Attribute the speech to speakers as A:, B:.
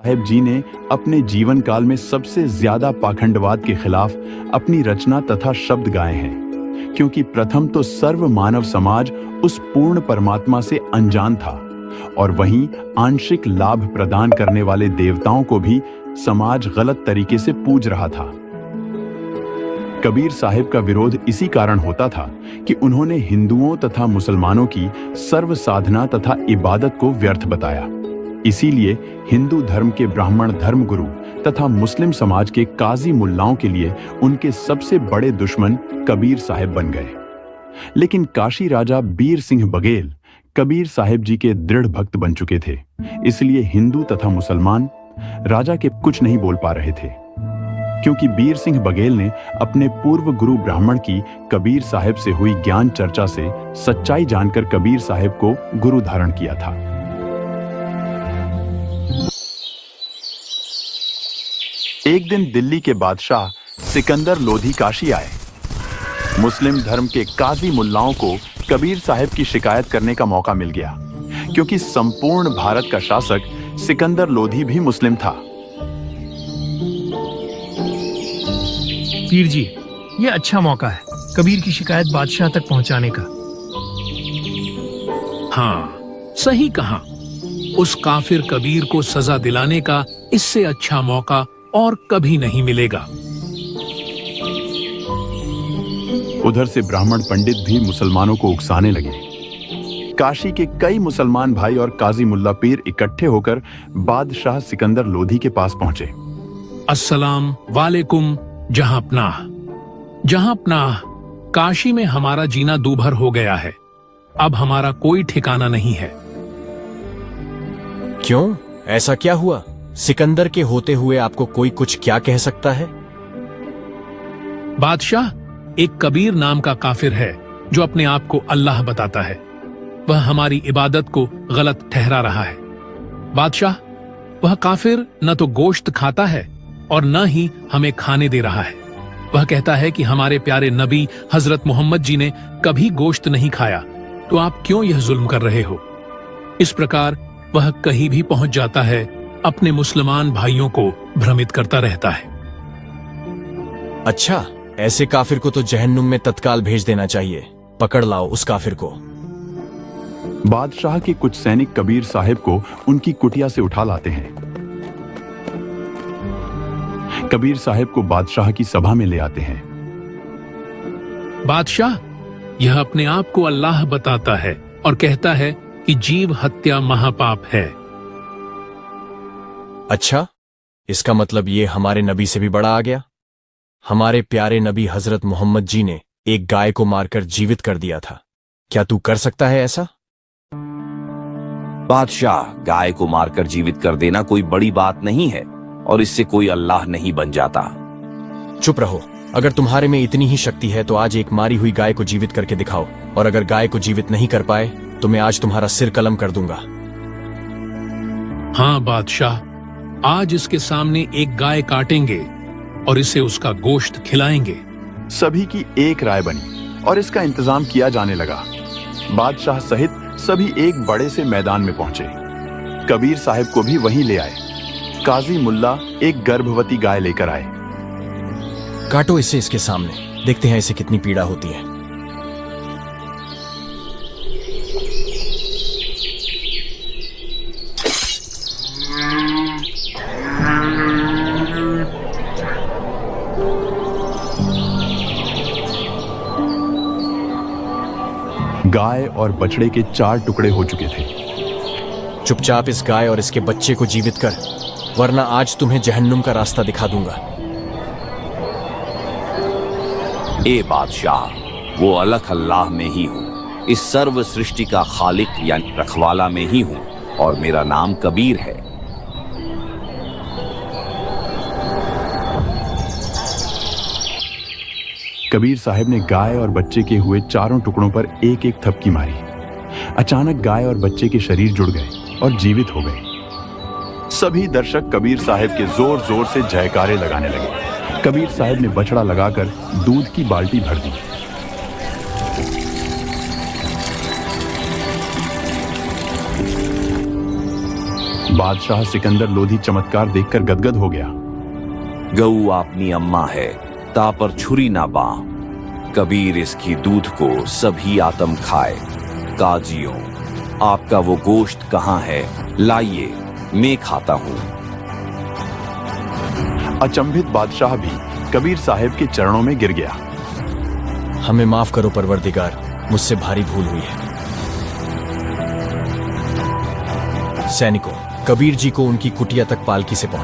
A: साहेब जी ने अपने जीवन काल में सबसे ज्यादा पाखंडवाद के खिलाफ अपनी रचना तथा शब्द गाए हैं, क्योंकि प्रथम तो सर्व मानव समाज उस पूर्ण परमात्मा से अनजान था और वहीं आंशिक लाभ प्रदान करने वाले देवताओं को भी समाज गलत तरीके से पूज रहा था। कबीर साहिब का विरोध इसी कारण होता था कि उन्होंने हिंदुओं तथा मुसलमानों की सर्व साधना तथा इबादत को व्यर्थ बताया। इसीलिए हिंदू धर्म के ब्राह्मण धर्मगुरु तथा मुस्लिम समाज के काजी मुल्लाओं के लिए उनके सबसे बड़े दुश्मन कबीर साहिब बन गए। लेकिन काशी राजा बीर सिंह बघेल कबीर साहिब जी के दृढ़ भक्त बन चुके थे, इसलिए हिंदू तथा मुसलमान राजा के कुछ नहीं बोल पा रहे थे, क्योंकि बीर सिंह बघेल ने अपने पूर्व गुरु ब्राह्मण की कबीर साहिब से हुई ज्ञान चर्चा से सच्चाई जानकर कबीर साहिब को गुरु धारण किया था। एक दिन दिल्ली के बादशाह सिकंदर लोधी काशी आए। मुस्लिम धर्म के काजी मुल्लाओं को कबीर साहिब की शिकायत करने का मौका मिल गया, क्योंकि संपूर्ण भारत का शासक सिकंदर लोधी भी मुस्लिम था।
B: पीर जी, ये अच्छा मौका है कबीर की शिकायत बादशाह तक पहुंचाने का।
C: हाँ, सही कहा। उस काफिर कबीर को सजा दिलाने का इससे अच्छा मौका और कभी नहीं मिलेगा।
A: उधर से ब्राह्मण पंडित भी मुसलमानों को उकसाने लगे। काशी के कई मुसलमान भाई और काजी मुल्ला पीर इकट्ठे होकर बादशाह सिकंदर लोधी के पास पहुंचे।
C: अस्सलाम वालेकुम जहांपनाह। जहांपनाह, काशी में हमारा जीना दूभर हो गया है। अब हमारा कोई ठिकाना नहीं है।
D: क्यों, ऐसा क्या हुआ? सिकंदर के होते हुए आपको कोई कुछ क्या कह सकता है?
C: बादशाह, एक कबीर नाम का काफिर है जो अपने आप को अल्लाह बताता है। वह हमारी इबादत को गलत ठहरा रहा है। बादशाह, वह काफिर न तो गोश्त खाता है और न ही हमें खाने दे रहा है। वह कहता है कि हमारे प्यारे नबी हजरत मोहम्मद जी ने कभी गोश्त नहीं खाया, तो आप क्यों यह जुल्म कर रहे हो? इस प्रकार वह कहीं भी पहुंच जाता है, अपने मुसलमान भाइयों को भ्रमित करता रहता है।
D: अच्छा, ऐसे काफिर को तो जहन्नुम में तत्काल भेज देना चाहिए। पकड़ लाओ उस काफिर को।
A: बादशाह के कुछ सैनिक कबीर साहिब को उनकी कुटिया से उठा लाते हैं। कबीर साहिब को बादशाह की सभा में ले आते हैं।
C: बादशाह, यह अपने आप को अल्लाह बताता है और कहता है कि जीव हत्या महापाप है।
D: अच्छा, इसका मतलब ये हमारे नबी से भी बड़ा आ गया। हमारे प्यारे नबी हजरत मोहम्मद जी ने एक गाय को मारकर जीवित कर दिया था। क्या तू कर सकता है ऐसा?
E: बादशाह, गाय को मारकर जीवित कर देना कोई बड़ी बात नहीं है और इससे कोई अल्लाह नहीं बन जाता।
D: चुप रहो। अगर तुम्हारे में इतनी ही शक्ति है तो आज एक मारी हुई गाय को जीवित करके दिखाओ, और अगर गाय को जीवित नहीं कर पाए तो मैं आज तुम्हारा सिर कलम कर दूंगा।
C: हाँ बादशाह, आज इसके सामने एक गाय काटेंगे और इसे उसका गोश्त खिलाएंगे।
A: सभी की एक राय बनी और इसका इंतजाम किया जाने लगा। बादशाह सहित सभी एक बड़े से मैदान में पहुंचे। कबीर साहिब को भी वहीं ले आए। काजी मुल्ला एक गर्भवती गाय लेकर आए।
D: काटो इसे इसके सामने, देखते हैं इसे कितनी पीड़ा होती है।
A: गाय और बछड़े के 4 टुकड़े हो चुके थे।
D: चुपचाप इस गाय और इसके बच्चे को जीवित कर, वरना आज तुम्हें जहन्नुम का रास्ता दिखा दूंगा।
E: ए बादशाह, वो अलग अल्लाह में ही हूँ, इस सर्व सृष्टि का खालिक यानी रखवाला में ही हूँ, और मेरा नाम कबीर है।
A: कबीर साहिब ने गाय और बच्चे के हुए 4 टुकड़ों पर एक एक थपकी मारी। अचानक गाय और बच्चे के शरीर जुड़ गए और जीवित हो गए। सभी दर्शक कबीर साहिब के जोर जोर से जयकारे लगाने लगे। कबीर साहिब ने बछड़ा लगाकर दूध की बाल्टी भर दी। बादशाह सिकंदर लोधी चमत्कार देखकर गदगद हो गया।
E: गऊ आपनी अम्मा है, ता पर छुरी ना बां। कबीर इसकी दूध को सभी आतम खाए। काजियों, आपका वो गोश्त कहाँ है? लाइए, मैं खाता हूं।
A: अचंभित बादशाह भी कबीर साहब के चरणों में गिर गया।
D: हमें माफ करो परवरदिगार, मुझसे भारी भूल हुई है। सैनिकों, कबीर जी को उनकी कुटिया तक पालकी से पहुंच